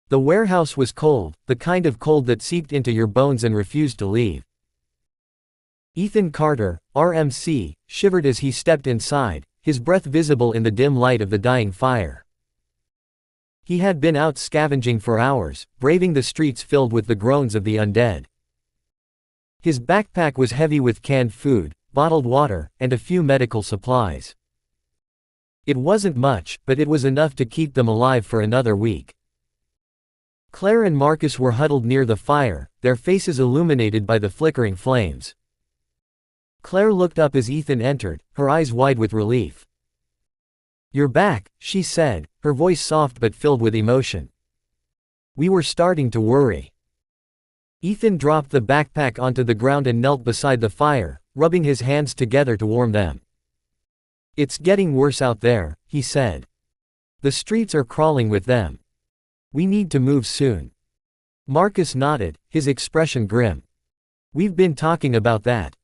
The warehouse was cold, the kind of cold that seeped into your bones and refused to leave. Ethan Carter, RMC, shivered as he stepped inside, his breath visible in the dim light of the dying fire. He had been out scavenging for hours, braving the streets filled with the groans of the undead. His backpack was heavy with canned food, bottled water, and a few medical supplies. It wasn't much, but it was enough to keep them alive for another week. Claire and Marcus were huddled near the fire, their faces illuminated by the flickering flames. Claire looked up as Ethan entered, her eyes wide with relief. "You're back," she said, her voice soft but filled with emotion. "We were starting to worry." Ethan dropped the backpack onto the ground and knelt beside the fire, rubbing his hands together to warm them. "It's getting worse out there," he said. "The streets are crawling with them. We need to move soon." Marcus nodded, his expression grim. "We've been talking about that.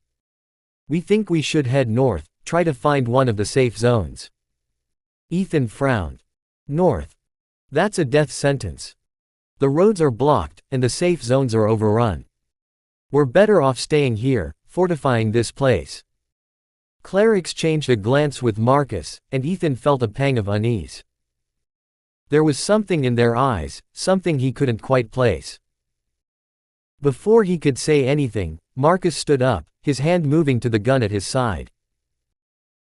We think we should head north, try to find one of the safe zones." Ethan frowned. "North? That's a death sentence. The roads are blocked, and the safe zones are overrun. We're better off staying here, fortifying this place." Claire exchanged a glance with Marcus, and Ethan felt a pang of unease. There was something in their eyes, something he couldn't quite place. Before he could say anything, Marcus stood up, his hand moving to the gun at his side.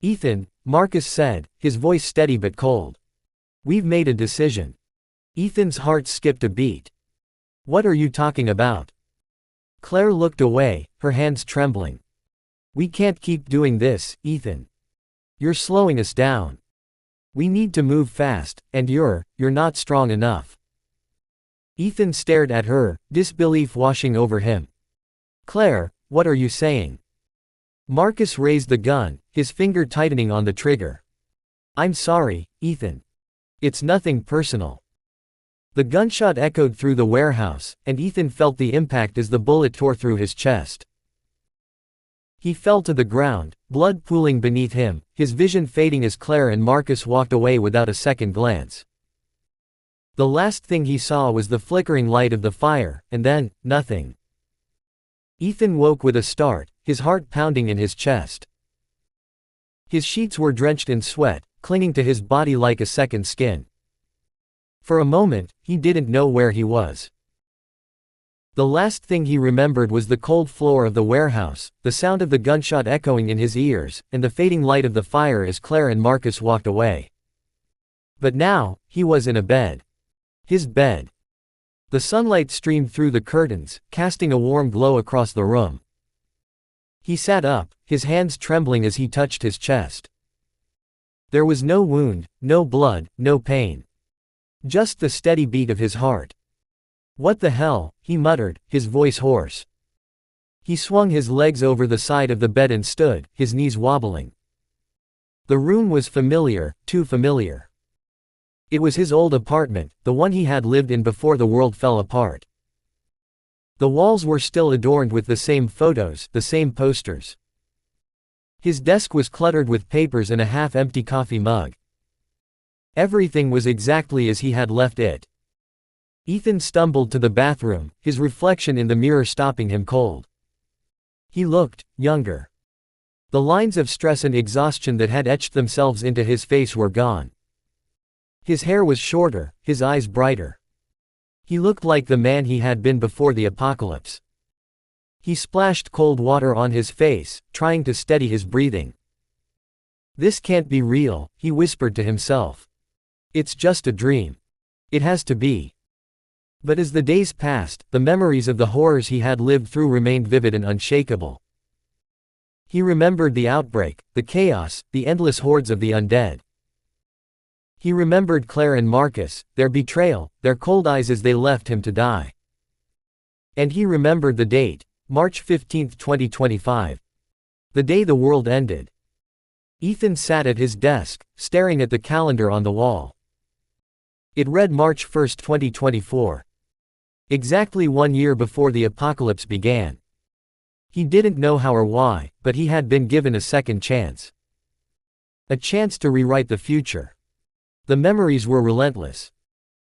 "Ethan," Marcus said, his voice steady but cold. "We've made a decision." Ethan's heart skipped a beat. "What are you talking about?" Claire looked away, her hands trembling. "We can't keep doing this, Ethan. You're slowing us down. We need to move fast, and you're not strong enough." Ethan stared at her, disbelief washing over him. "Claire, what are you saying?" Marcus raised the gun, his finger tightening on the trigger. "I'm sorry, Ethan. It's nothing personal." The gunshot echoed through the warehouse, and Ethan felt the impact as the bullet tore through his chest. He fell to the ground, blood pooling beneath him, his vision fading as Claire and Marcus walked away without a second glance. The last thing he saw was the flickering light of the fire, and then, nothing. Ethan woke with a start, his heart pounding in his chest. His sheets were drenched in sweat, clinging to his body like a second skin. For a moment, he didn't know where he was. The last thing he remembered was the cold floor of the warehouse, the sound of the gunshot echoing in his ears, and the fading light of the fire as Claire and Marcus walked away. But now, he was in a bed. His bed. The sunlight streamed through the curtains, casting a warm glow across the room. He sat up, his hands trembling as he touched his chest. There was no wound, no blood, no pain. Just the steady beat of his heart. "What the hell," he muttered, his voice hoarse. He swung his legs over the side of the bed and stood, his knees wobbling. The room was familiar, too familiar. It was his old apartment, the one he had lived in before the world fell apart. The walls were still adorned with the same photos, the same posters. His desk was cluttered with papers and a half-empty coffee mug. Everything was exactly as he had left it. Ethan stumbled to the bathroom, his reflection in the mirror stopping him cold. He looked younger. The lines of stress and exhaustion that had etched themselves into his face were gone. His hair was shorter, his eyes brighter. He looked like the man he had been before the apocalypse. He splashed cold water on his face, trying to steady his breathing. "This can't be real," he whispered to himself. "It's just a dream. It has to be." But as the days passed, the memories of the horrors he had lived through remained vivid and unshakable. He remembered the outbreak, the chaos, the endless hordes of the undead. He remembered Claire and Marcus, their betrayal, their cold eyes as they left him to die. And he remembered the date, March 15, 2025. The day the world ended. Ethan sat at his desk, staring at the calendar on the wall. It read March 1, 2024. Exactly 1 year before the apocalypse began. He didn't know how or why, but he had been given a second chance. A chance to rewrite the future. The memories were relentless.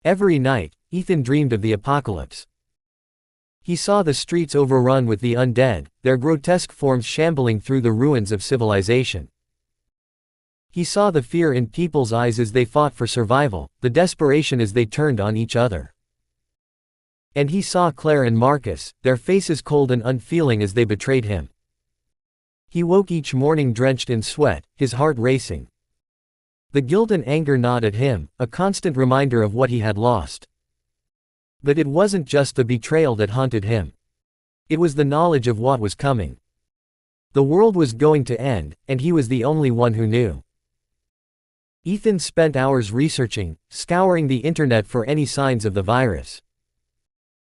Every night, Ethan dreamed of the apocalypse. He saw the streets overrun with the undead, their grotesque forms shambling through the ruins of civilization. He saw the fear in people's eyes as they fought for survival, the desperation as they turned on each other. And he saw Claire and Marcus, their faces cold and unfeeling as they betrayed him. He woke each morning drenched in sweat, his heart racing. The guilt and anger gnawed at him, a constant reminder of what he had lost. But it wasn't just the betrayal that haunted him. It was the knowledge of what was coming. The world was going to end, and he was the only one who knew. Ethan spent hours researching, scouring the internet for any signs of the virus.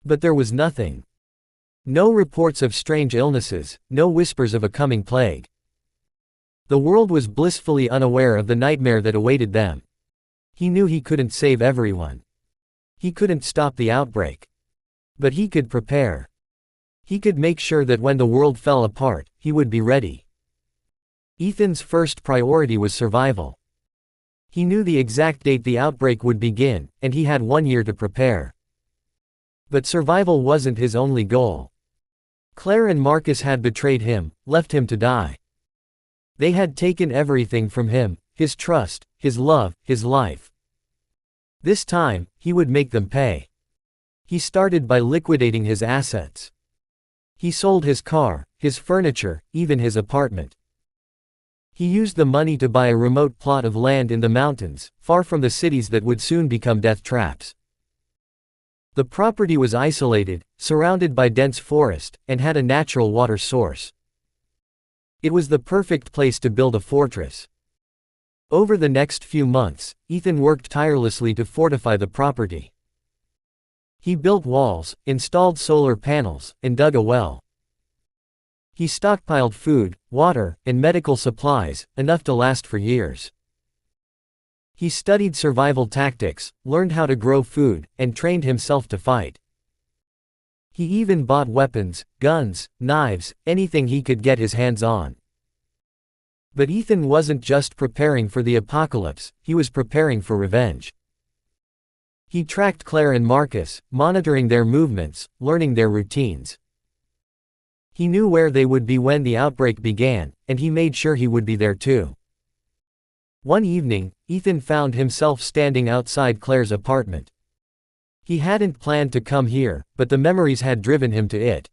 But there was nothing. No reports of strange illnesses, no whispers of a coming plague. The world was blissfully unaware of the nightmare that awaited them. He knew he couldn't save everyone. He couldn't stop the outbreak. But he could prepare. He could make sure that when the world fell apart, he would be ready. Ethan's first priority was survival. He knew the exact date the outbreak would begin, and he had 1 year to prepare. But survival wasn't his only goal. Claire and Marcus had betrayed him, left him to die. They had taken everything from him, his trust, his love, his life. This time, he would make them pay. He started by liquidating his assets. He sold his car, his furniture, even his apartment. He used the money to buy a remote plot of land in the mountains, far from the cities that would soon become death traps. The property was isolated, surrounded by dense forest, and had a natural water source. It was the perfect place to build a fortress. Over the next few months, Ethan worked tirelessly to fortify the property. He built walls, installed solar panels, and dug a well. He stockpiled food, water, and medical supplies, enough to last for years. He studied survival tactics, learned how to grow food, and trained himself to fight. He even bought weapons, guns, knives, anything he could get his hands on. But Ethan wasn't just preparing for the apocalypse, he was preparing for revenge. He tracked Claire and Marcus, monitoring their movements, learning their routines. He knew where they would be when the outbreak began, and he made sure he would be there too. One evening, Ethan found himself standing outside Claire's apartment. He hadn't planned to come here, but the memories had driven him to it.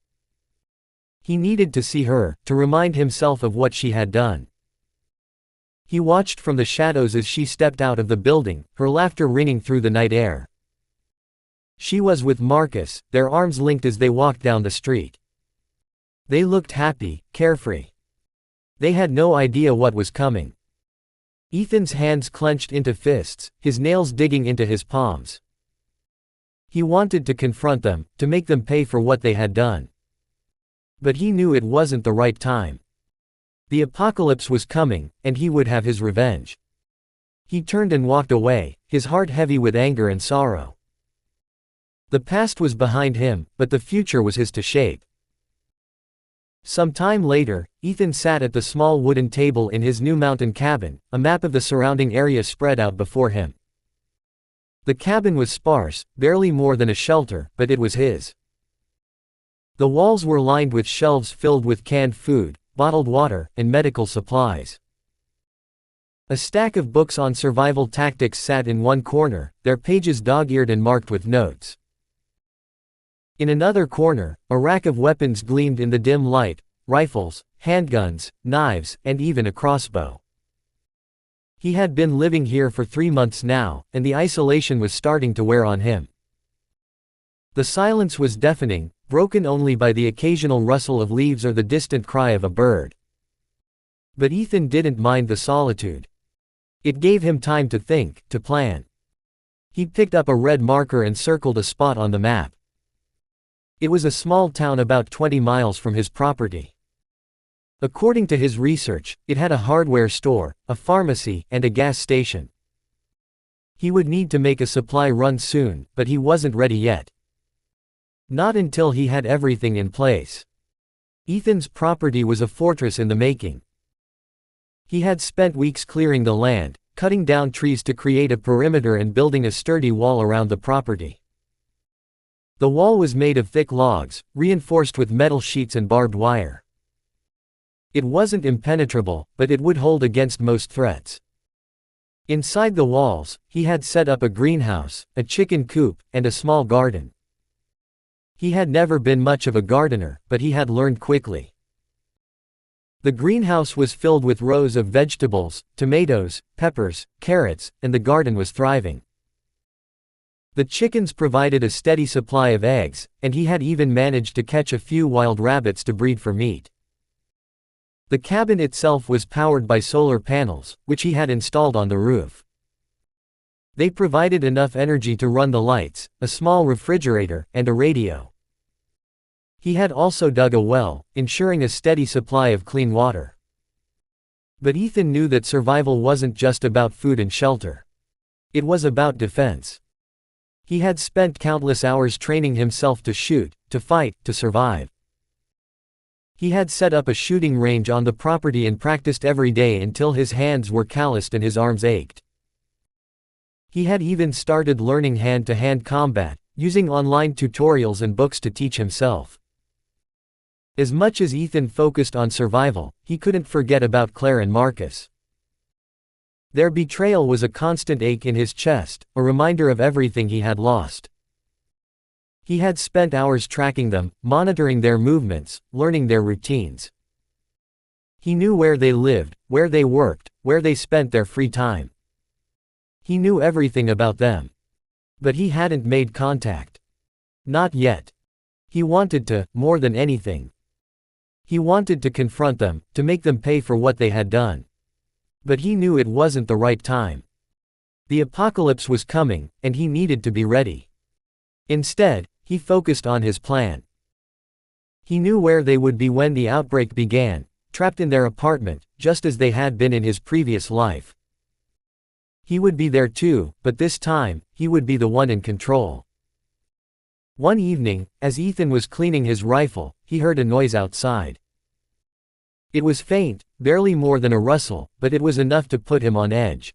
He needed to see her, to remind himself of what she had done. He watched from the shadows as she stepped out of the building, her laughter ringing through the night air. She was with Marcus, their arms linked as they walked down the street. They looked happy, carefree. They had no idea what was coming. Ethan's hands clenched into fists, his nails digging into his palms. He wanted to confront them, to make them pay for what they had done. But he knew it wasn't the right time. The apocalypse was coming, and he would have his revenge. He turned and walked away, his heart heavy with anger and sorrow. The past was behind him, but the future was his to shape. Some time later, Ethan sat at the small wooden table in his new mountain cabin, a map of the surrounding area spread out before him. The cabin was sparse, barely more than a shelter, but it was his. The walls were lined with shelves filled with canned food, bottled water, and medical supplies. A stack of books on survival tactics sat in one corner, their pages dog-eared and marked with notes. In another corner, a rack of weapons gleamed in the dim light, rifles, handguns, knives, and even a crossbow. He had been living here for 3 months now, and the isolation was starting to wear on him. The silence was deafening, broken only by the occasional rustle of leaves or the distant cry of a bird. But Ethan didn't mind the solitude. It gave him time to think, to plan. He picked up a red marker and circled a spot on the map. It was a small town about 20 miles from his property. According to his research, it had a hardware store, a pharmacy, and a gas station. He would need to make a supply run soon, but he wasn't ready yet. Not until he had everything in place. Ethan's property was a fortress in the making. He had spent weeks clearing the land, cutting down trees to create a perimeter and building a sturdy wall around the property. The wall was made of thick logs, reinforced with metal sheets and barbed wire. It wasn't impenetrable, but it would hold against most threats. Inside the walls, he had set up a greenhouse, a chicken coop, and a small garden. He had never been much of a gardener, but he had learned quickly. The greenhouse was filled with rows of vegetables, tomatoes, peppers, carrots, and the garden was thriving. The chickens provided a steady supply of eggs, and he had even managed to catch a few wild rabbits to breed for meat. The cabin itself was powered by solar panels, which he had installed on the roof. They provided enough energy to run the lights, a small refrigerator, and a radio. He had also dug a well, ensuring a steady supply of clean water. But Ethan knew that survival wasn't just about food and shelter. It was about defense. He had spent countless hours training himself to shoot, to fight, to survive. He had set up a shooting range on the property and practiced every day until his hands were calloused and his arms ached. He had even started learning hand-to-hand combat, using online tutorials and books to teach himself. As much as Ethan focused on survival, he couldn't forget about Claire and Marcus. Their betrayal was a constant ache in his chest, a reminder of everything he had lost. He had spent hours tracking them, monitoring their movements, learning their routines. He knew where they lived, where they worked, where they spent their free time. He knew everything about them. But he hadn't made contact. Not yet. He wanted to, more than anything. He wanted to confront them, to make them pay for what they had done. But he knew it wasn't the right time. The apocalypse was coming, and he needed to be ready. Instead, he focused on his plan. He knew where they would be when the outbreak began, trapped in their apartment, just as they had been in his previous life. He would be there too, but this time, he would be the one in control. One evening, as Ethan was cleaning his rifle, he heard a noise outside. It was faint, barely more than a rustle, but it was enough to put him on edge.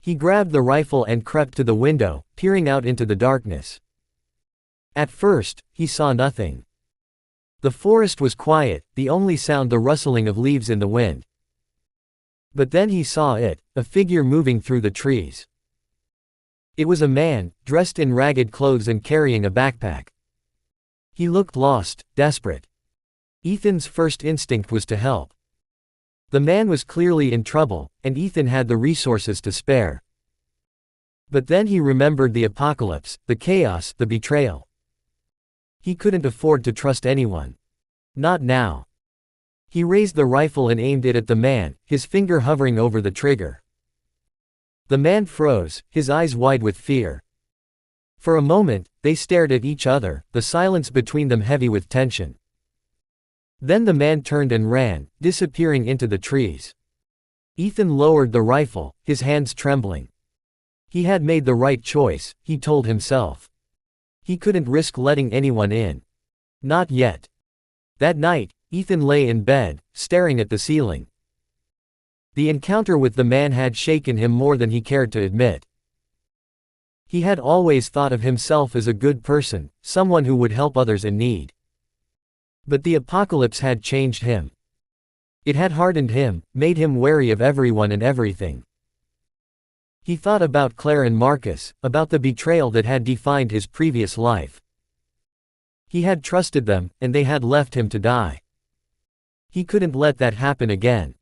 He grabbed the rifle and crept to the window, peering out into the darkness. At first, he saw nothing. The forest was quiet, the only sound the rustling of leaves in the wind. But then he saw it, a figure moving through the trees. It was a man, dressed in ragged clothes and carrying a backpack. He looked lost, desperate. Ethan's first instinct was to help. The man was clearly in trouble, and Ethan had the resources to spare. But then he remembered the apocalypse, the chaos, the betrayal. He couldn't afford to trust anyone. Not now. He raised the rifle and aimed it at the man, his finger hovering over the trigger. The man froze, his eyes wide with fear. For a moment, they stared at each other, the silence between them heavy with tension. Then the man turned and ran, disappearing into the trees. Ethan lowered the rifle, his hands trembling. He had made the right choice, he told himself. He couldn't risk letting anyone in. Not yet. That night, Ethan lay in bed, staring at the ceiling. The encounter with the man had shaken him more than he cared to admit. He had always thought of himself as a good person, someone who would help others in need. But the apocalypse had changed him. It had hardened him, made him wary of everyone and everything. He thought about Claire and Marcus, about the betrayal that had defined his previous life. He had trusted them, and they had left him to die. He couldn't let that happen again.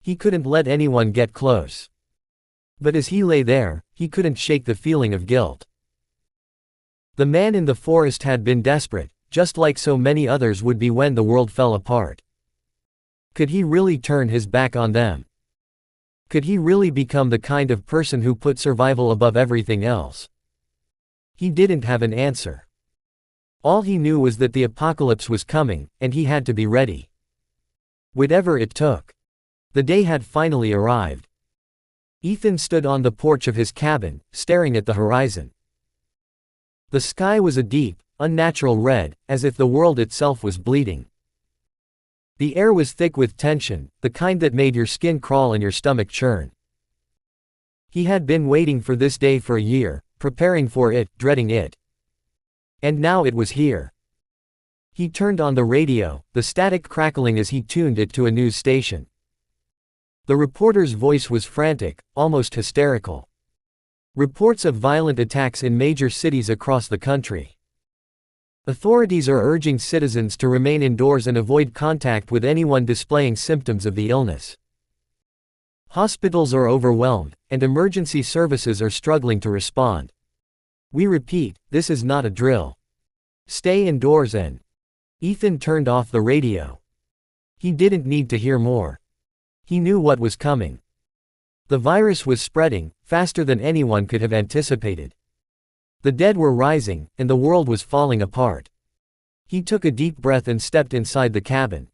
He couldn't let anyone get close. But as he lay there, he couldn't shake the feeling of guilt. The man in the forest had been desperate, just like so many others would be when the world fell apart. Could he really turn his back on them? Could he really become the kind of person who put survival above everything else? He didn't have an answer. All he knew was that the apocalypse was coming, and he had to be ready. Whatever it took. The day had finally arrived. Ethan stood on the porch of his cabin, staring at the horizon. The sky was a deep, unnatural red, as if the world itself was bleeding. The air was thick with tension, the kind that made your skin crawl and your stomach churn. He had been waiting for this day for a year, preparing for it, dreading it. And now it was here. He turned on the radio, the static crackling as he tuned it to a news station. The reporter's voice was frantic, almost hysterical. Reports of violent attacks in major cities across the country. Authorities are urging citizens to remain indoors and avoid contact with anyone displaying symptoms of the illness. Hospitals are overwhelmed, and emergency services are struggling to respond. We repeat, this is not a drill. Stay indoors and… Ethan turned off the radio. He didn't need to hear more. He knew what was coming. The virus was spreading, faster than anyone could have anticipated. The dead were rising, and the world was falling apart. He took a deep breath and stepped inside the cabin.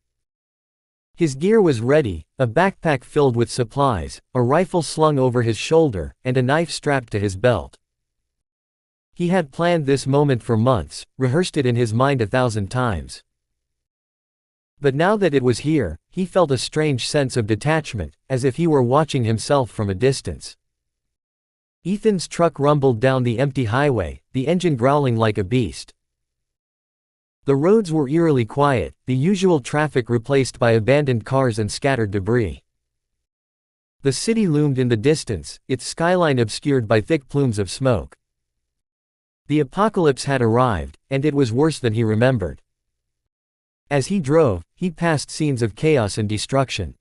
His gear was ready, a backpack filled with supplies, a rifle slung over his shoulder, and a knife strapped to his belt. He had planned this moment for months, rehearsed it in his mind 1,000 times. But now that it was here, he felt a strange sense of detachment, as if he were watching himself from a distance. Ethan's truck rumbled down the empty highway, the engine growling like a beast. The roads were eerily quiet, the usual traffic replaced by abandoned cars and scattered debris. The city loomed in the distance, its skyline obscured by thick plumes of smoke. The apocalypse had arrived, and it was worse than he remembered. As he drove, he passed scenes of chaos and destruction.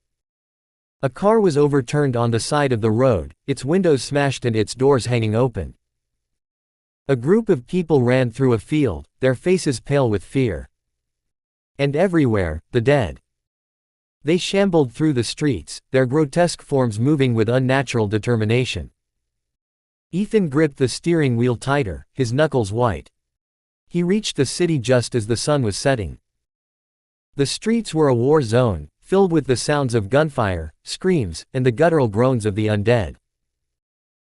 A car was overturned on the side of the road, its windows smashed and its doors hanging open. A group of people ran through a field, their faces pale with fear. And everywhere, the dead. They shambled through the streets, their grotesque forms moving with unnatural determination. Ethan gripped the steering wheel tighter, his knuckles white. He reached the city just as the sun was setting. The streets were a war zone, filled with the sounds of gunfire, screams, and the guttural groans of the undead.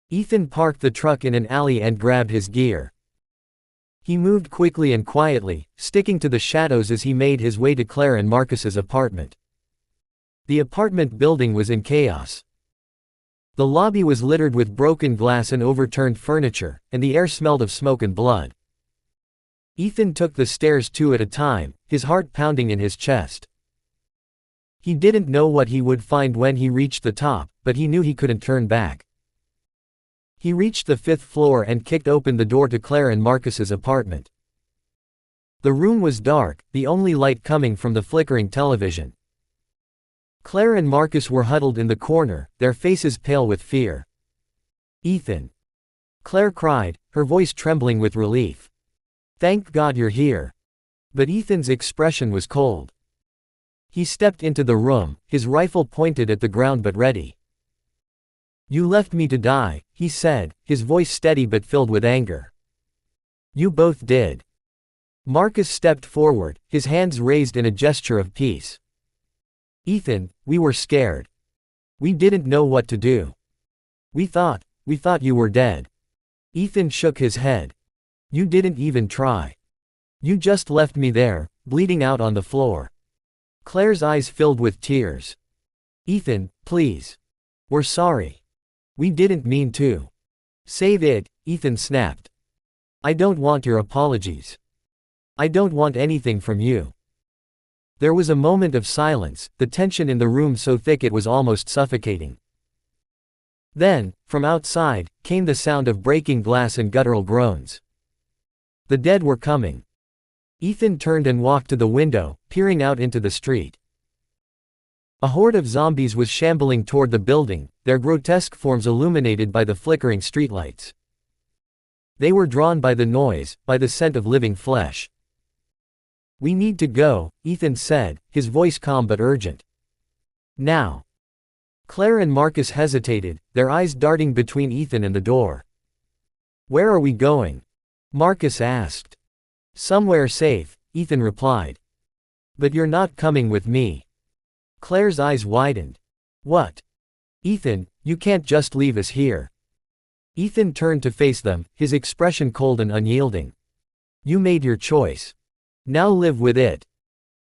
Ethan parked the truck in an alley and grabbed his gear. He moved quickly and quietly, sticking to the shadows as he made his way to Claire and Marcus's apartment. The apartment building was in chaos. The lobby was littered with broken glass and overturned furniture, and the air smelled of smoke and blood. Ethan took the stairs two at a time, his heart pounding in his chest. He didn't know what he would find when he reached the top, but he knew he couldn't turn back. He reached the 5th floor and kicked open the door to Claire and Marcus's apartment. The room was dark, the only light coming from the flickering television. Claire and Marcus were huddled in the corner, their faces pale with fear. "Ethan!" Claire cried, her voice trembling with relief. "Thank God you're here." But Ethan's expression was cold. He stepped into the room, his rifle pointed at the ground but ready. "You left me to die," he said, his voice steady but filled with anger. "You both did." Marcus stepped forward, his hands raised in a gesture of peace. "Ethan, we were scared. We didn't know what to do. We thought you were dead." Ethan shook his head. "You didn't even try. You just left me there, bleeding out on the floor." Claire's eyes filled with tears. "Ethan, please. We're sorry. We didn't mean to." "Save it," Ethan snapped. "I don't want your apologies. I don't want anything from you." There was a moment of silence, the tension in the room so thick it was almost suffocating. Then, from outside, came the sound of breaking glass and guttural groans. The dead were coming. Ethan turned and walked to the window, peering out into the street. A horde of zombies was shambling toward the building, their grotesque forms illuminated by the flickering streetlights. They were drawn by the noise, by the scent of living flesh. "We need to go," Ethan said, his voice calm but urgent. "Now." Claire and Marcus hesitated, their eyes darting between Ethan and the door. "Where are we going?" Marcus asked. "Somewhere safe," Ethan replied. "But you're not coming with me." Claire's eyes widened. "What?" "Ethan, you can't just leave us here." Ethan turned to face them, his expression cold and unyielding. "You made your choice. Now live with it."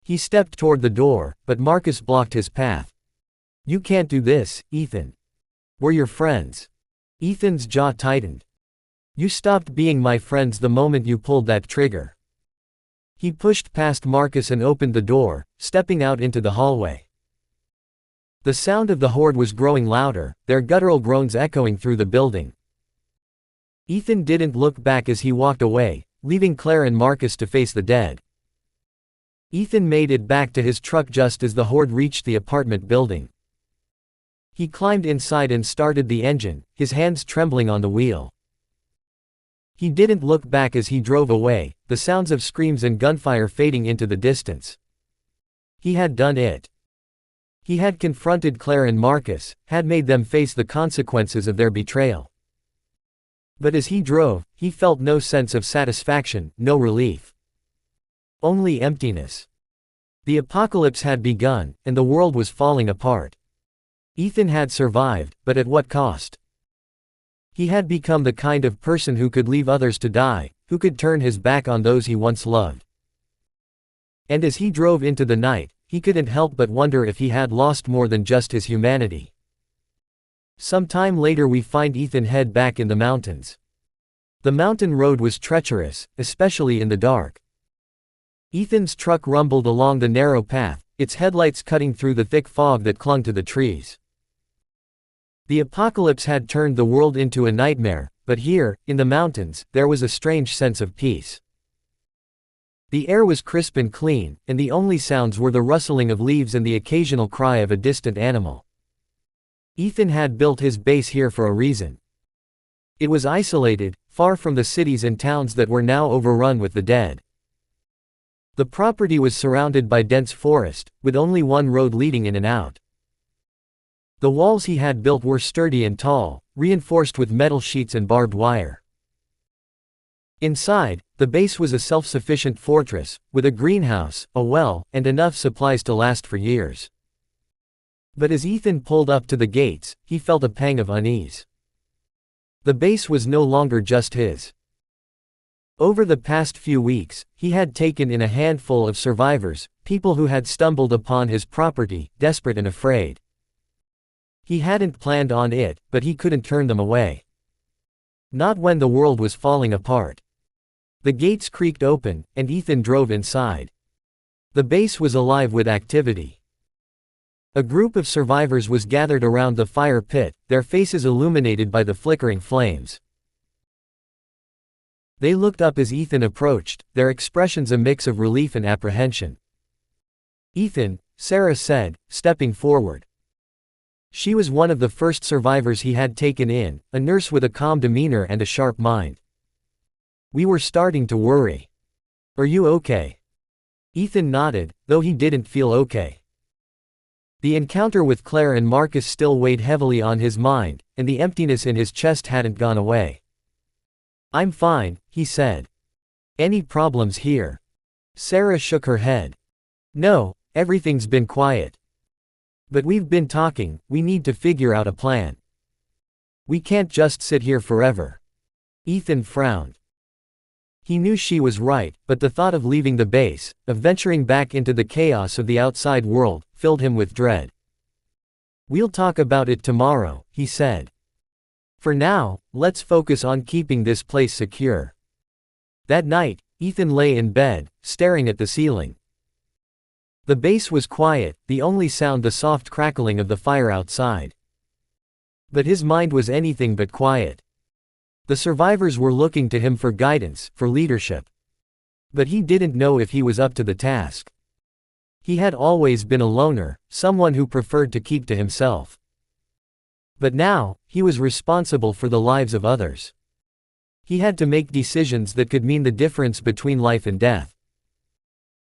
He stepped toward the door, but Marcus blocked his path. "You can't do this, Ethan. We're your friends. Ethan's jaw tightened. You stopped being my friends the moment you pulled that trigger. He pushed past Marcus and opened the door, stepping out into the hallway. The sound of the horde was growing louder, their guttural groans echoing through the building. Ethan didn't look back as he walked away, leaving Claire and Marcus to face the dead. Ethan made it back to his truck just as the horde reached the apartment building. He climbed inside and started the engine, his hands trembling on the wheel. He didn't look back as he drove away, the sounds of screams and gunfire fading into the distance. He had done it. He had confronted Claire and Marcus, had made them face the consequences of their betrayal. But as he drove, he felt no sense of satisfaction, no relief. Only emptiness. The apocalypse had begun, and the world was falling apart. Ethan had survived, but at what cost? He had become the kind of person who could leave others to die, who could turn his back on those he once loved. And as he drove into the night, he couldn't help but wonder if he had lost more than just his humanity. Some time later we find Ethan head back in the mountains. The mountain road was treacherous, especially in the dark. Ethan's truck rumbled along the narrow path, its headlights cutting through the thick fog that clung to the trees. The apocalypse had turned the world into a nightmare, but here, in the mountains, there was a strange sense of peace. The air was crisp and clean, and the only sounds were the rustling of leaves and the occasional cry of a distant animal. Ethan had built his base here for a reason. It was isolated, far from the cities and towns that were now overrun with the dead. The property was surrounded by dense forest, with only one road leading in and out. The walls he had built were sturdy and tall, reinforced with metal sheets and barbed wire. Inside, the base was a self-sufficient fortress, with a greenhouse, a well, and enough supplies to last for years. But as Ethan pulled up to the gates, he felt a pang of unease. The base was no longer just his. Over the past few weeks, he had taken in a handful of survivors, people who had stumbled upon his property, desperate and afraid. He hadn't planned on it, but he couldn't turn them away. Not when the world was falling apart. The gates creaked open, and Ethan drove inside. The base was alive with activity. A group of survivors was gathered around the fire pit, their faces illuminated by the flickering flames. They looked up as Ethan approached, their expressions a mix of relief and apprehension. "Ethan," Sarah said, stepping forward. She was one of the first survivors he had taken in, a nurse with a calm demeanor and a sharp mind. "We were starting to worry. Are you okay?" Ethan nodded, though he didn't feel okay. The encounter with Claire and Marcus still weighed heavily on his mind, and the emptiness in his chest hadn't gone away. "I'm fine," he said. "Any problems here?" Sarah shook her head. "No, everything's been quiet. But we've been talking, we need to figure out a plan. We can't just sit here forever." Ethan frowned. He knew she was right, but the thought of leaving the base, of venturing back into the chaos of the outside world, filled him with dread. "We'll talk about it tomorrow," he said. "For now, let's focus on keeping this place secure." That night, Ethan lay in bed, staring at the ceiling. The base was quiet, the only sound the soft crackling of the fire outside. But his mind was anything but quiet. The survivors were looking to him for guidance, for leadership. But he didn't know if he was up to the task. He had always been a loner, someone who preferred to keep to himself. But now, he was responsible for the lives of others. He had to make decisions that could mean the difference between life and death.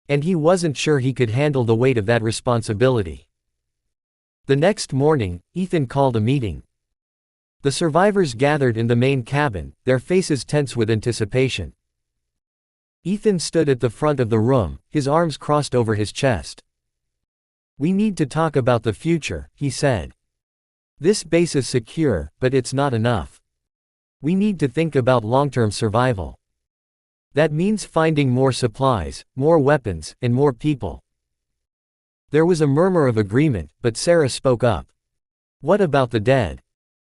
And he wasn't sure he could handle the weight of that responsibility. The next morning, Ethan called a meeting. The survivors gathered in the main cabin, their faces tense with anticipation. Ethan stood at the front of the room, his arms crossed over his chest. "We need to talk about the future," he said. "This base is secure, but it's not enough. We need to think about long-term survival. That means finding more supplies, more weapons, and more people." There was a murmur of agreement, but Sarah spoke up. "What about the dead?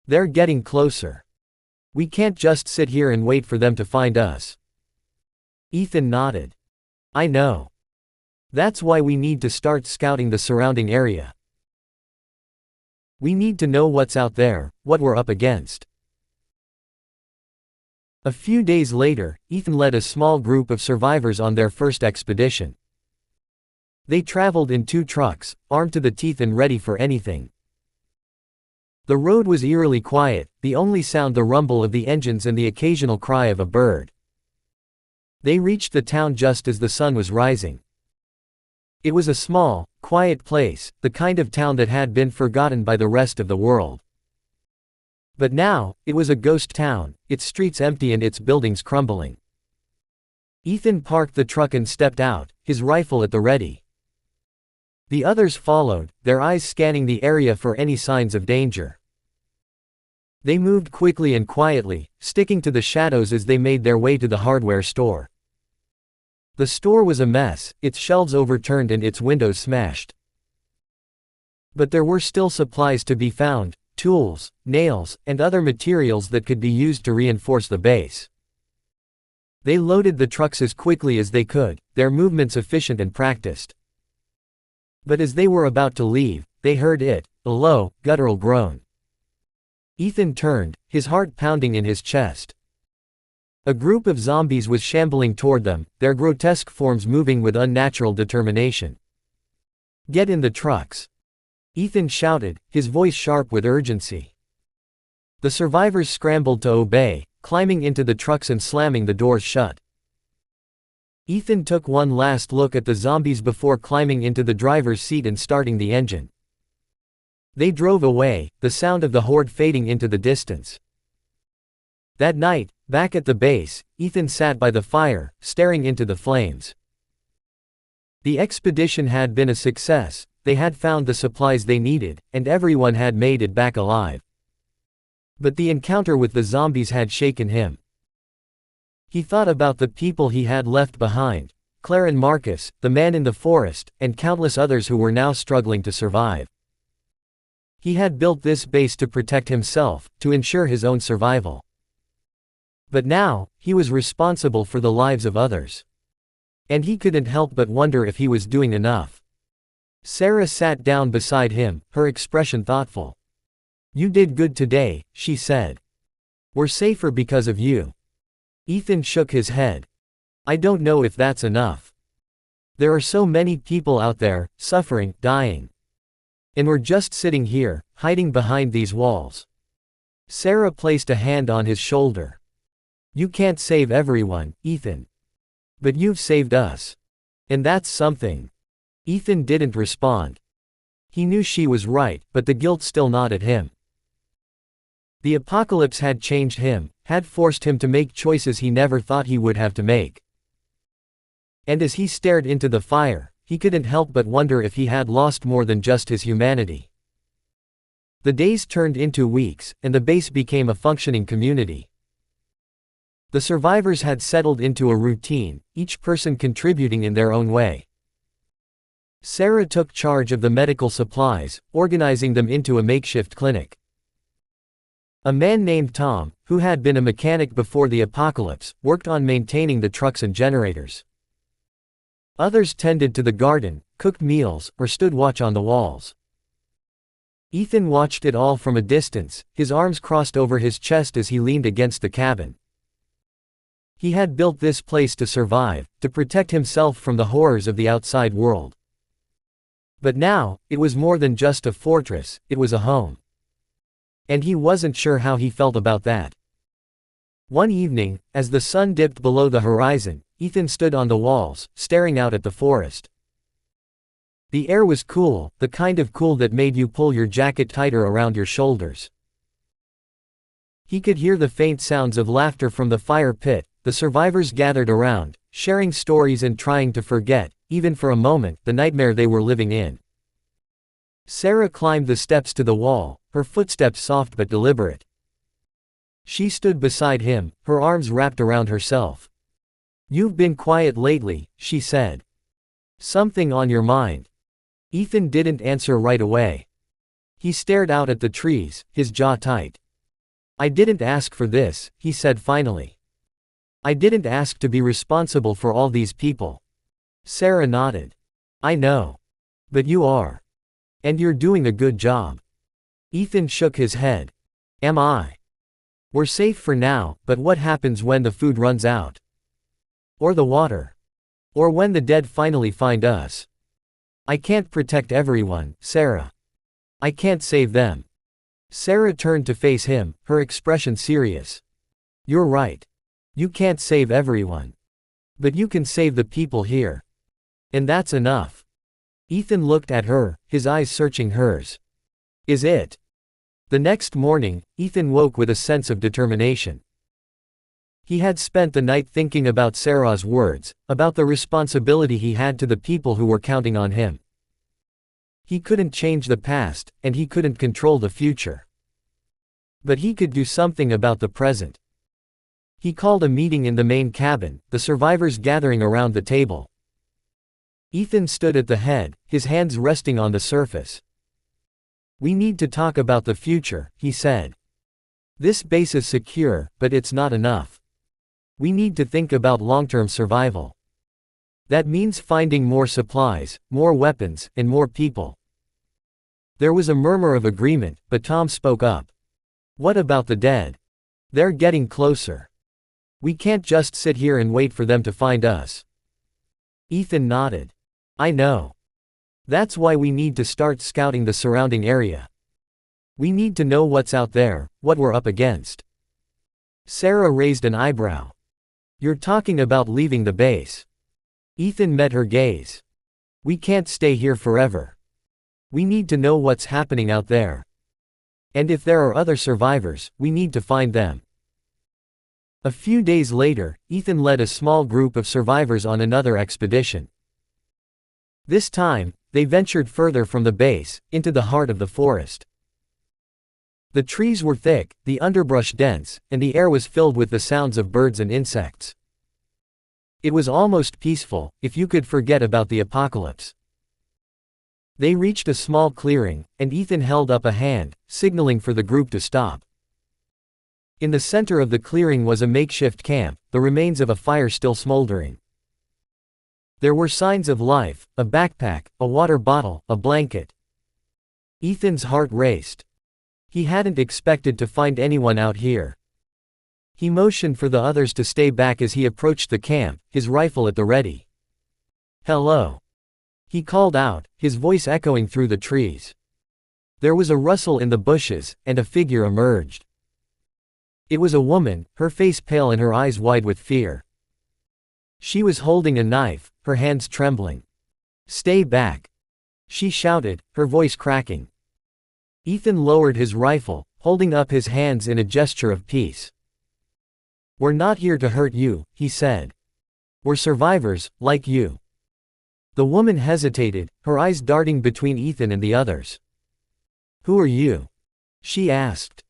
They're getting closer." We can't just sit here and wait for them to find us. Ethan nodded. I know. That's why we need to start scouting the surrounding area. We need to know what's out there, what we're up against. A few days later, Ethan led a small group of survivors on their first expedition. They traveled in 2 trucks, armed to the teeth and ready for anything. The road was eerily quiet, the only sound the rumble of the engines and the occasional cry of a bird. They reached the town just as the sun was rising. It was a small, quiet place, the kind of town that had been forgotten by the rest of the world. But now, it was a ghost town, its streets empty and its buildings crumbling. Ethan parked the truck and stepped out, his rifle at the ready. The others followed, their eyes scanning the area for any signs of danger. They moved quickly and quietly, sticking to the shadows as they made their way to the hardware store. The store was a mess, its shelves overturned and its windows smashed. But there were still supplies to be found, tools, nails, and other materials that could be used to reinforce the base. They loaded the trucks as quickly as they could, their movements efficient and practiced. But as they were about to leave, they heard a low, guttural groan. Ethan turned, his heart pounding in his chest. A group of zombies was shambling toward them, their grotesque forms moving with unnatural determination. Get in the trucks! Ethan shouted, his voice sharp with urgency. The survivors scrambled to obey, climbing into the trucks and slamming the doors shut. Ethan took one last look at the zombies before climbing into the driver's seat and starting the engine. They drove away, the sound of the horde fading into the distance. That night, back at the base, Ethan sat by the fire, staring into the flames. The expedition had been a success, they had found the supplies they needed, and everyone had made it back alive. But the encounter with the zombies had shaken him. He thought about the people he had left behind, Claire and Marcus, the man in the forest, and countless others who were now struggling to survive. He had built this base to protect himself, to ensure his own survival. But now, he was responsible for the lives of others. And he couldn't help but wonder if he was doing enough. Sarah sat down beside him, her expression thoughtful. You did good today, she said. We're safer because of you. Ethan shook his head. I don't know if that's enough. There are so many people out there, suffering, dying. And we're just sitting here, hiding behind these walls. Sarah placed a hand on his shoulder. You can't save everyone, Ethan. But you've saved us. And that's something. Ethan didn't respond. He knew she was right, but the guilt still gnawed at him. The apocalypse had changed him, had forced him to make choices he never thought he would have to make. And as he stared into the fire, he couldn't help but wonder if he had lost more than just his humanity. The days turned into weeks, and the base became a functioning community. The survivors had settled into a routine, each person contributing in their own way. Sarah took charge of the medical supplies, organizing them into a makeshift clinic. A man named Tom, who had been a mechanic before the apocalypse, worked on maintaining the trucks and generators. Others tended to the garden, cooked meals, or stood watch on the walls. Ethan watched it all from a distance, his arms crossed over his chest as he leaned against the cabin. He had built this place to survive, to protect himself from the horrors of the outside world. But now, it was more than just a fortress, it was a home. And he wasn't sure how he felt about that. One evening, as the sun dipped below the horizon, Ethan stood on the walls, staring out at the forest. The air was cool, the kind of cool that made you pull your jacket tighter around your shoulders. He could hear the faint sounds of laughter from the fire pit, the survivors gathered around, sharing stories and trying to forget, even for a moment, the nightmare they were living in. Sarah climbed the steps to the wall, her footsteps soft but deliberate. She stood beside him, her arms wrapped around herself. You've been quiet lately, she said. Something on your mind? Ethan didn't answer right away. He stared out at the trees, his jaw tight. I didn't ask for this, he said finally. I didn't ask to be responsible for all these people. Sarah nodded. I know. But you are. And you're doing a good job. Ethan shook his head. Am I? We're safe for now, but what happens when the food runs out? Or the water? Or when the dead finally find us? I can't protect everyone, Sarah. I can't save them. Sarah turned to face him, her expression serious. You're right. You can't save everyone. But you can save the people here. And that's enough. Ethan looked at her, his eyes searching hers. Is it? The next morning, Ethan woke with a sense of determination. He had spent the night thinking about Sarah's words, about the responsibility he had to the people who were counting on him. He couldn't change the past, and he couldn't control the future. But he could do something about the present. He called a meeting in the main cabin, the survivors gathering around the table. Ethan stood at the head, his hands resting on the surface. We need to talk about the future, he said. This base is secure, but it's not enough. We need to think about long-term survival. That means finding more supplies, more weapons, and more people. There was a murmur of agreement, but Tom spoke up. What about the dead? They're getting closer. We can't just sit here and wait for them to find us. Ethan nodded. I know. That's why we need to start scouting the surrounding area. We need to know what's out there, what we're up against. Sarah raised an eyebrow. You're talking about leaving the base. Ethan met her gaze. We can't stay here forever. We need to know what's happening out there. And if there are other survivors, we need to find them. A few days later, Ethan led a small group of survivors on another expedition. This time, they ventured further from the base, into the heart of the forest. The trees were thick, the underbrush dense, and the air was filled with the sounds of birds and insects. It was almost peaceful, if you could forget about the apocalypse. They reached a small clearing, and Ethan held up a hand, signaling for the group to stop. In the center of the clearing was a makeshift camp, the remains of a fire still smoldering. There were signs of life, a backpack, a water bottle, a blanket. Ethan's heart raced. He hadn't expected to find anyone out here. He motioned for the others to stay back as he approached the camp, his rifle at the ready. Hello. He called out, his voice echoing through the trees. There was a rustle in the bushes, and a figure emerged. It was a woman, her face pale and her eyes wide with fear. She was holding a knife, her hands trembling. Stay back! She shouted, her voice cracking. Ethan lowered his rifle, holding up his hands in a gesture of peace. We're not here to hurt you, he said. We're survivors, like you. The woman hesitated, her eyes darting between Ethan and the others. Who are you? She asked.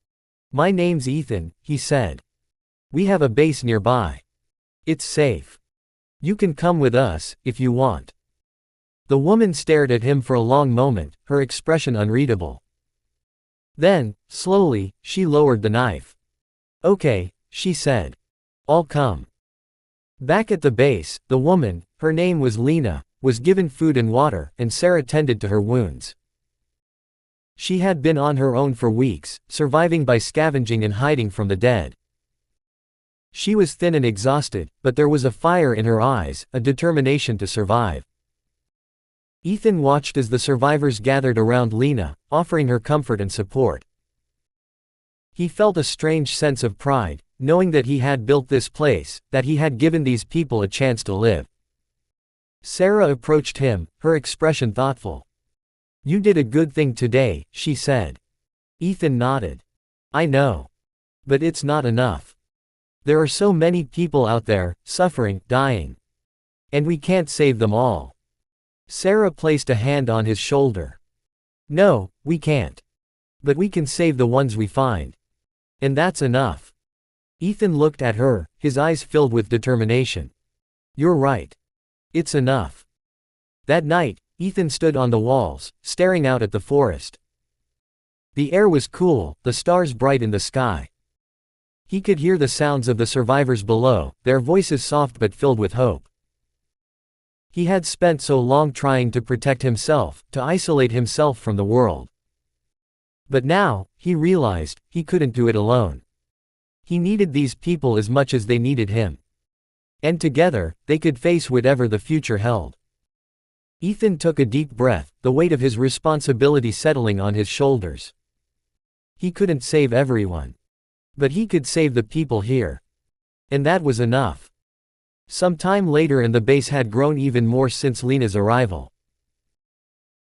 My name's Ethan, he said. We have a base nearby. It's safe. You can come with us, if you want. The woman stared at him for a long moment, her expression unreadable. Then, slowly, she lowered the knife. Okay, she said. I'll come. Back at the base, the woman, her name was Lena, was given food and water, and Sarah tended to her wounds. She had been on her own for weeks, surviving by scavenging and hiding from the dead. She was thin and exhausted, but there was a fire in her eyes, a determination to survive. Ethan watched as the survivors gathered around Lena, offering her comfort and support. He felt a strange sense of pride, knowing that he had built this place, that he had given these people a chance to live. Sarah approached him, her expression thoughtful. You did a good thing today, she said. Ethan nodded. I know. But it's not enough. There are so many people out there, suffering, dying. And we can't save them all. Sarah placed a hand on his shoulder. No, we can't. But we can save the ones we find. And that's enough. Ethan looked at her, his eyes filled with determination. You're right. It's enough. That night, Ethan stood on the walls, staring out at the forest. The air was cool, the stars bright in the sky. He could hear the sounds of the survivors below, their voices soft but filled with hope. He had spent so long trying to protect himself, to isolate himself from the world. But now, he realized, he couldn't do it alone. He needed these people as much as they needed him. And together, they could face whatever the future held. Ethan took a deep breath, the weight of his responsibility settling on his shoulders. He couldn't save everyone. But he could save the people here. And that was enough. Some time later and the base had grown even more since Lena's arrival.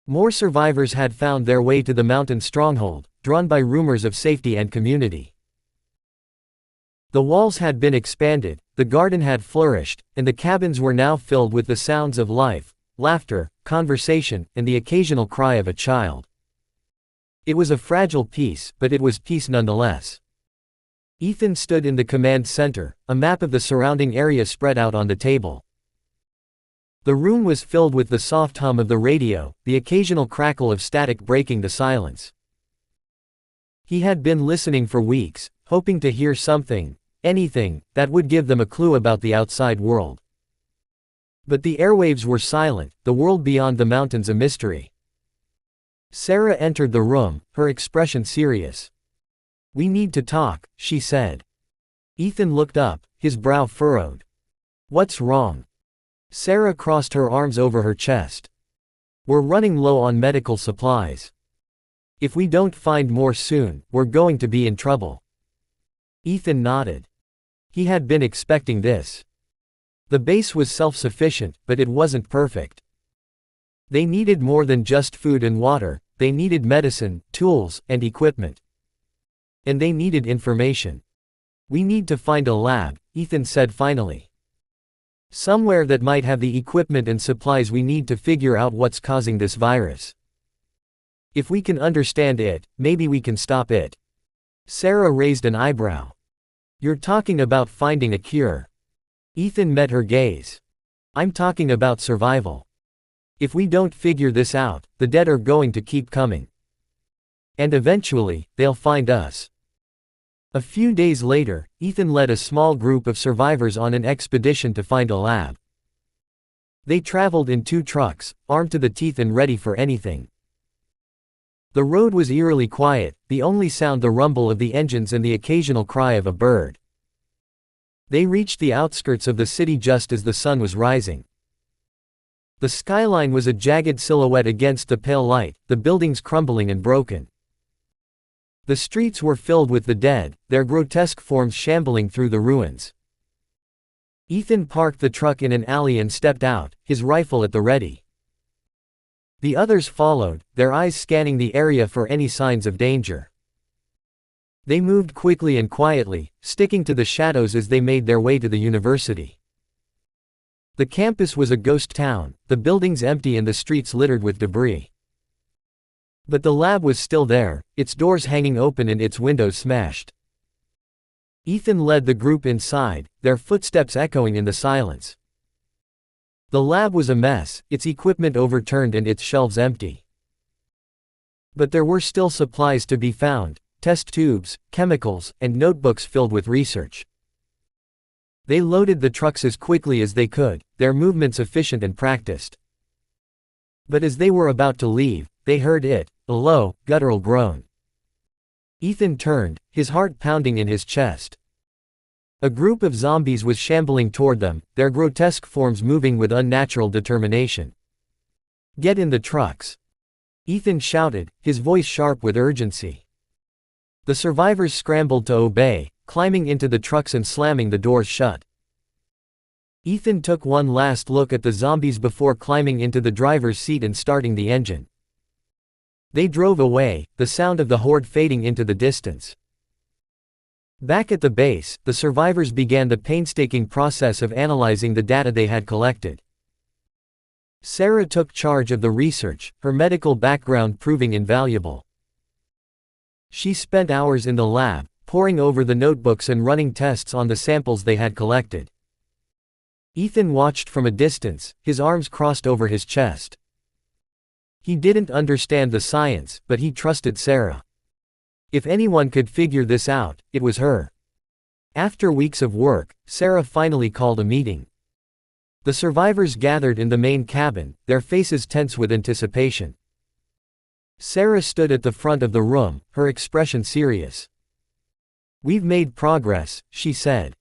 More survivors had found their way to the mountain stronghold, drawn by rumors of safety and community. The walls had been expanded, the garden had flourished, and the cabins were now filled with the sounds of life, laughter, conversation, and the occasional cry of a child. It was a fragile peace, but it was peace nonetheless. Ethan stood in the command center, a map of the surrounding area spread out on the table. The room was filled with the soft hum of the radio, the occasional crackle of static breaking the silence. He had been listening for weeks, hoping to hear something, anything, that would give them a clue about the outside world. But the airwaves were silent, the world beyond the mountains a mystery. Sarah entered the room, her expression serious. "We need to talk," she said. Ethan looked up, his brow furrowed. "What's wrong?" Sarah crossed her arms over her chest. "We're running low on medical supplies. If we don't find more soon, we're going to be in trouble." Ethan nodded. He had been expecting this. The base was self-sufficient, but it wasn't perfect. They needed more than just food and water, they needed medicine, tools, and equipment. And they needed information. "We need to find a lab," Ethan said finally. "Somewhere that might have the equipment and supplies we need to figure out what's causing this virus. If we can understand it, maybe we can stop it." Sarah raised an eyebrow. "You're talking about finding a cure." Ethan met her gaze. "I'm talking about survival. If we don't figure this out, the dead are going to keep coming. And eventually, they'll find us." A few days later, Ethan led a small group of survivors on an expedition to find a lab. They traveled in 2 trucks, armed to the teeth and ready for anything. The road was eerily quiet, the only sound the rumble of the engines and the occasional cry of a bird. They reached the outskirts of the city just as the sun was rising. The skyline was a jagged silhouette against the pale light, the buildings crumbling and broken. The streets were filled with the dead, their grotesque forms shambling through the ruins. Ethan parked the truck in an alley and stepped out, his rifle at the ready. The others followed, their eyes scanning the area for any signs of danger. They moved quickly and quietly, sticking to the shadows as they made their way to the university. The campus was a ghost town, the buildings empty and the streets littered with debris. But the lab was still there, its doors hanging open and its windows smashed. Ethan led the group inside, their footsteps echoing in the silence. The lab was a mess, its equipment overturned and its shelves empty. But there were still supplies to be found, test tubes, chemicals, and notebooks filled with research. They loaded the trucks as quickly as they could, their movements efficient and practiced. But as they were about to leave, they heard a low, guttural groan. Ethan turned, his heart pounding in his chest. A group of zombies was shambling toward them, their grotesque forms moving with unnatural determination. "Get in the trucks!" Ethan shouted, his voice sharp with urgency. The survivors scrambled to obey, climbing into the trucks and slamming the doors shut. Ethan took one last look at the zombies before climbing into the driver's seat and starting the engine. They drove away, the sound of the horde fading into the distance. Back at the base, the survivors began the painstaking process of analyzing the data they had collected. Sarah took charge of the research, her medical background proving invaluable. She spent hours in the lab, poring over the notebooks and running tests on the samples they had collected. Ethan watched from a distance, his arms crossed over his chest. He didn't understand the science, but he trusted Sarah. If anyone could figure this out, it was her. After weeks of work, Sarah finally called a meeting. The survivors gathered in the main cabin, their faces tense with anticipation. Sarah stood at the front of the room, her expression serious. "We've made progress," she said.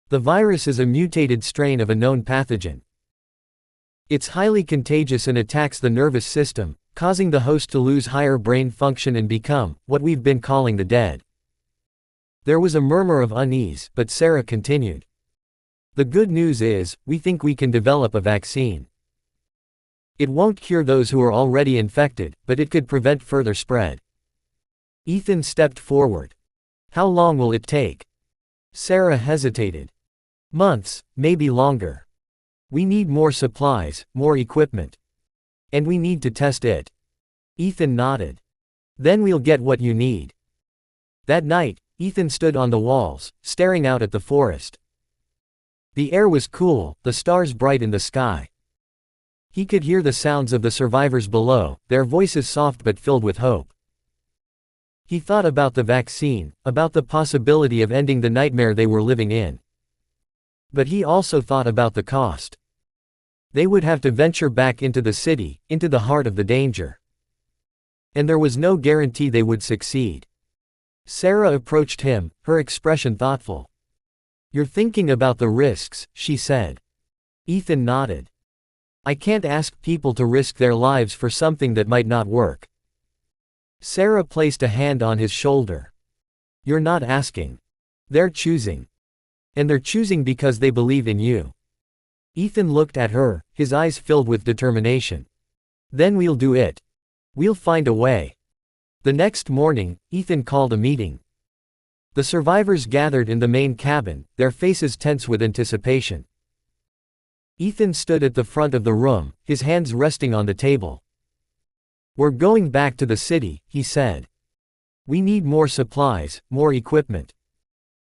"The virus is a mutated strain of a known pathogen. It's highly contagious and attacks the nervous system, causing the host to lose higher brain function and become what we've been calling the dead." There was a murmur of unease, but Sarah continued. "The good news is, we think we can develop a vaccine. It won't cure those who are already infected, but it could prevent further spread." Ethan stepped forward. "How long will it take?" Sarah hesitated. "Months, maybe longer. We need more supplies, more equipment. And we need to test it." Ethan nodded. "Then we'll get what you need." That night, Ethan stood on the walls, staring out at the forest. The air was cool, the stars bright in the sky. He could hear the sounds of the survivors below, their voices soft but filled with hope. He thought about the vaccine, about the possibility of ending the nightmare they were living in. But he also thought about the cost. They would have to venture back into the city, into the heart of the danger. And there was no guarantee they would succeed. Sarah approached him, her expression thoughtful. "You're thinking about the risks," she said. Ethan nodded. "I can't ask people to risk their lives for something that might not work." Sarah placed a hand on his shoulder. "You're not asking. They're choosing. And they're choosing because they believe in you." Ethan looked at her, his eyes filled with determination. "Then we'll do it. We'll find a way." The next morning, Ethan called a meeting. The survivors gathered in the main cabin, their faces tense with anticipation. Ethan stood at the front of the room, his hands resting on the table. "We're going back to the city," he said. "We need more supplies, more equipment.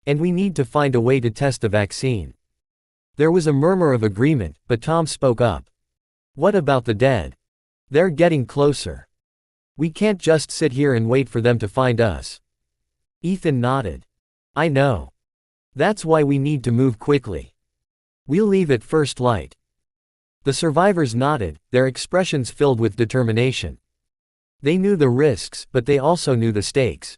And we need to find a way to test the vaccine." There was a murmur of agreement, but Tom spoke up. "What about the dead? They're getting closer. We can't just sit here and wait for them to find us." Ethan nodded. "I know. That's why we need to move quickly. We'll leave at first light." The survivors nodded, their expressions filled with determination. They knew the risks, but they also knew the stakes.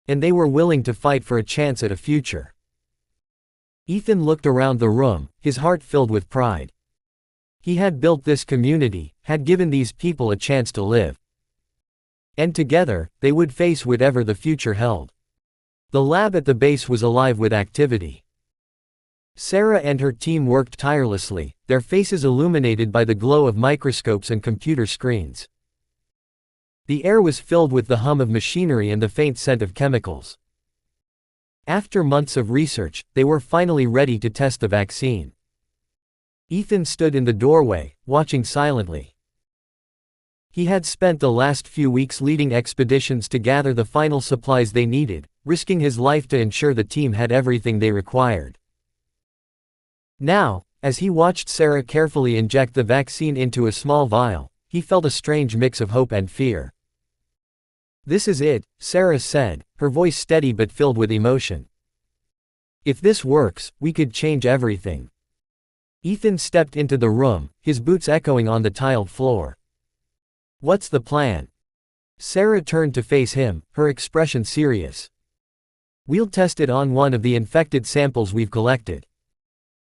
And they were willing to fight for a chance at a future. Ethan looked around the room, his heart filled with pride. He had built this community, had given these people a chance to live. And together, they would face whatever the future held. The lab at the base was alive with activity. Sarah and her team worked tirelessly, their faces illuminated by the glow of microscopes and computer screens. The air was filled with the hum of machinery and the faint scent of chemicals. After months of research, they were finally ready to test the vaccine. Ethan stood in the doorway, watching silently. He had spent the last few weeks leading expeditions to gather the final supplies they needed, risking his life to ensure the team had everything they required. Now, as he watched Sarah carefully inject the vaccine into a small vial, he felt a strange mix of hope and fear. "This is it," Sarah said, her voice steady but filled with emotion. "If this works, we could change everything." Ethan stepped into the room, his boots echoing on the tiled floor. "What's the plan?" Sarah turned to face him, her expression serious. "We'll test it on one of the infected samples we've collected.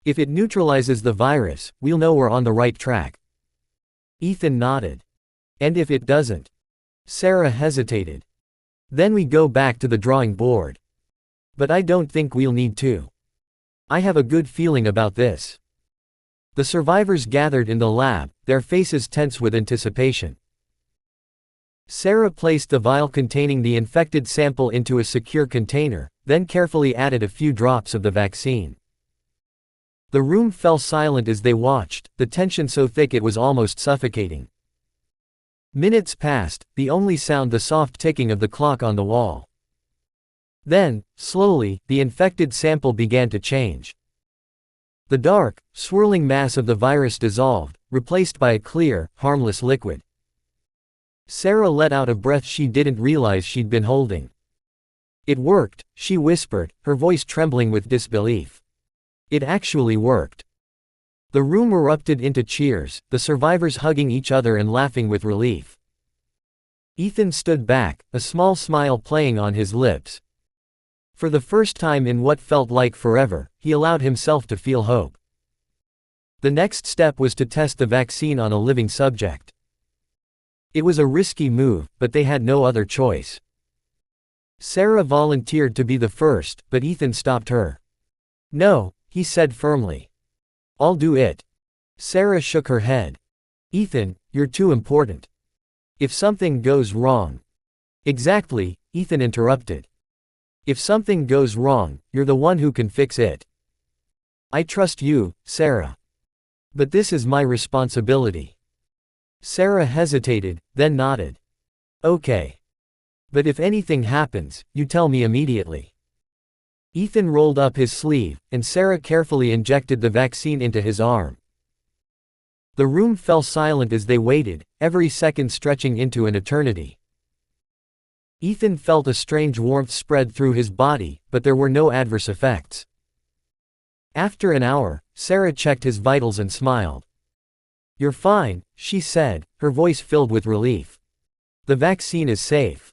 If it neutralizes the virus, we'll know we're on the right track." Ethan nodded. "And if it doesn't?" Sarah hesitated. "Then we go back to the drawing board. But I don't think we'll need to. I have a good feeling about this." The survivors gathered in the lab, their faces tense with anticipation. Sarah placed the vial containing the infected sample into a secure container, then carefully added a few drops of the vaccine. The room fell silent as they watched, the tension so thick it was almost suffocating. Minutes passed, the only sound the soft ticking of the clock on the wall. Then, slowly, the infected sample began to change. The dark, swirling mass of the virus dissolved, replaced by a clear, harmless liquid. Sarah let out a breath she didn't realize she'd been holding. It worked, she whispered, her voice trembling with disbelief. It actually worked. The room erupted into cheers, the survivors hugging each other and laughing with relief. Ethan stood back, a small smile playing on his lips. For the first time in what felt like forever, he allowed himself to feel hope. The next step was to test the vaccine on a living subject. It was a risky move, but they had no other choice. Sarah volunteered to be the first, but Ethan stopped her. "No," he said firmly. "I'll do it." Sarah shook her head. "Ethan, you're too important. If something goes wrong." "Exactly," Ethan interrupted. "If something goes wrong, you're the one who can fix it." "I trust you, Sarah. But this is my responsibility." Sarah hesitated, then nodded. "Okay. But if anything happens, you tell me immediately." Ethan rolled up his sleeve, and Sarah carefully injected the vaccine into his arm. The room fell silent as they waited, every second stretching into an eternity. Ethan felt a strange warmth spread through his body, but there were no adverse effects. After an hour, Sarah checked his vitals and smiled. "You're fine," she said, her voice filled with relief. "The vaccine is safe."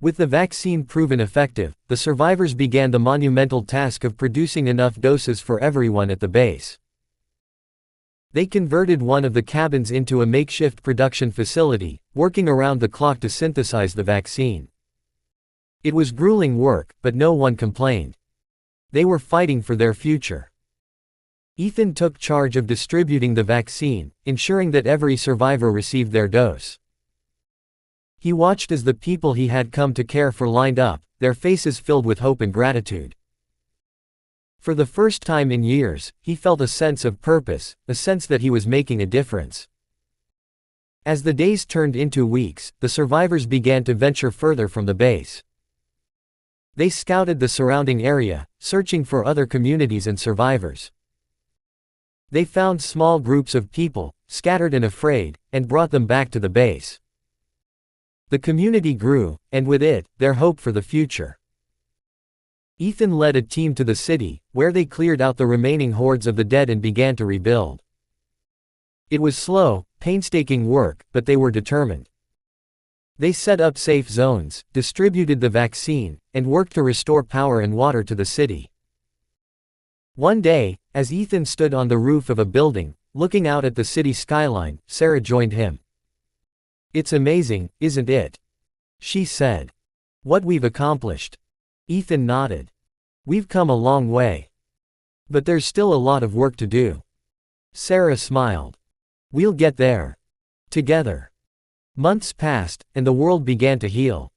With the vaccine proven effective, the survivors began the monumental task of producing enough doses for everyone at the base. They converted one of the cabins into a makeshift production facility, working around the clock to synthesize the vaccine. It was grueling work, but no one complained. They were fighting for their future. Ethan took charge of distributing the vaccine, ensuring that every survivor received their dose. He watched as the people he had come to care for lined up, their faces filled with hope and gratitude. For the first time in years, he felt a sense of purpose, a sense that he was making a difference. As the days turned into weeks, the survivors began to venture further from the base. They scouted the surrounding area, searching for other communities and survivors. They found small groups of people, scattered and afraid, and brought them back to the base. The community grew, and with it, their hope for the future. Ethan led a team to the city, where they cleared out the remaining hordes of the dead and began to rebuild. It was slow, painstaking work, but they were determined. They set up safe zones, distributed the vaccine, and worked to restore power and water to the city. One day, as Ethan stood on the roof of a building, looking out at the city skyline, Sarah joined him. "It's amazing, isn't it?" she said. "What we've accomplished." Ethan nodded. "We've come a long way. But there's still a lot of work to do." Sarah smiled. "We'll get there. Together." Months passed, and the world began to heal.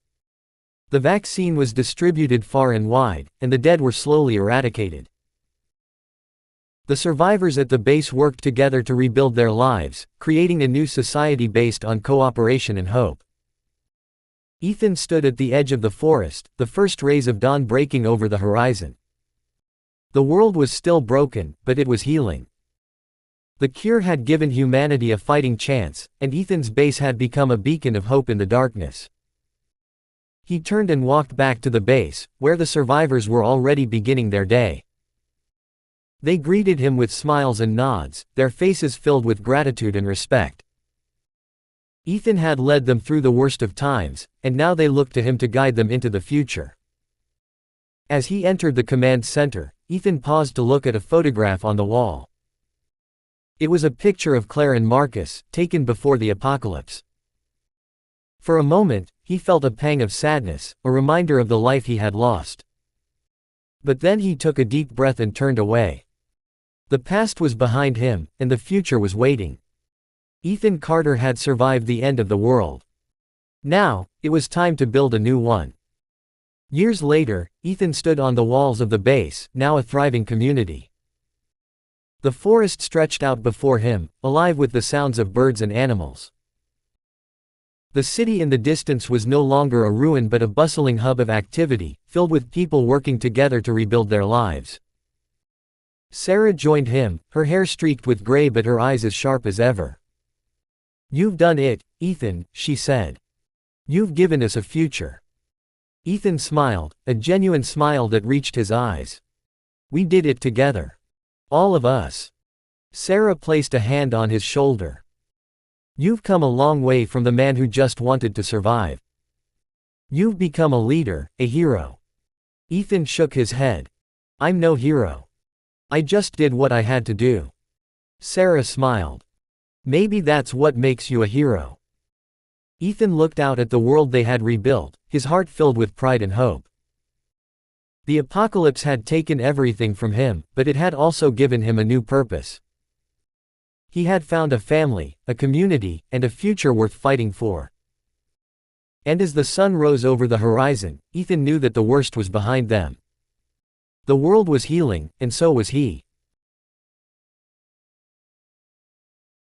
The vaccine was distributed far and wide, and the dead were slowly eradicated. The survivors at the base worked together to rebuild their lives, creating a new society based on cooperation and hope. Ethan stood at the edge of the forest, the first rays of dawn breaking over the horizon. The world was still broken, but it was healing. The cure had given humanity a fighting chance, and Ethan's base had become a beacon of hope in the darkness. He turned and walked back to the base, where the survivors were already beginning their day. They greeted him with smiles and nods, their faces filled with gratitude and respect. Ethan had led them through the worst of times, and now they looked to him to guide them into the future. As he entered the command center, Ethan paused to look at a photograph on the wall. It was a picture of Claire and Marcus, taken before the apocalypse. For a moment, he felt a pang of sadness, a reminder of the life he had lost. But then he took a deep breath and turned away. The past was behind him, and the future was waiting. Ethan Carter had survived the end of the world. Now, it was time to build a new one. Years later, Ethan stood on the walls of the base, now a thriving community. The forest stretched out before him, alive with the sounds of birds and animals. The city in the distance was no longer a ruin but a bustling hub of activity, filled with people working together to rebuild their lives. Sarah joined him, her hair streaked with gray but her eyes as sharp as ever. "You've done it, Ethan," she said. "You've given us a future." Ethan smiled, a genuine smile that reached his eyes. We did it together. All of us. Sarah placed a hand on his shoulder. You've come a long way from the man who just wanted to survive. You've become a leader, a hero. Ethan shook his head. I'm no hero. I just did what I had to do. Sarah smiled. Maybe that's what makes you a hero. Ethan looked out at the world they had rebuilt, his heart filled with pride and hope. The apocalypse had taken everything from him, but it had also given him a new purpose. He had found a family, a community, and a future worth fighting for. And as the sun rose over the horizon, Ethan knew that the worst was behind them. The world was healing, and so was he.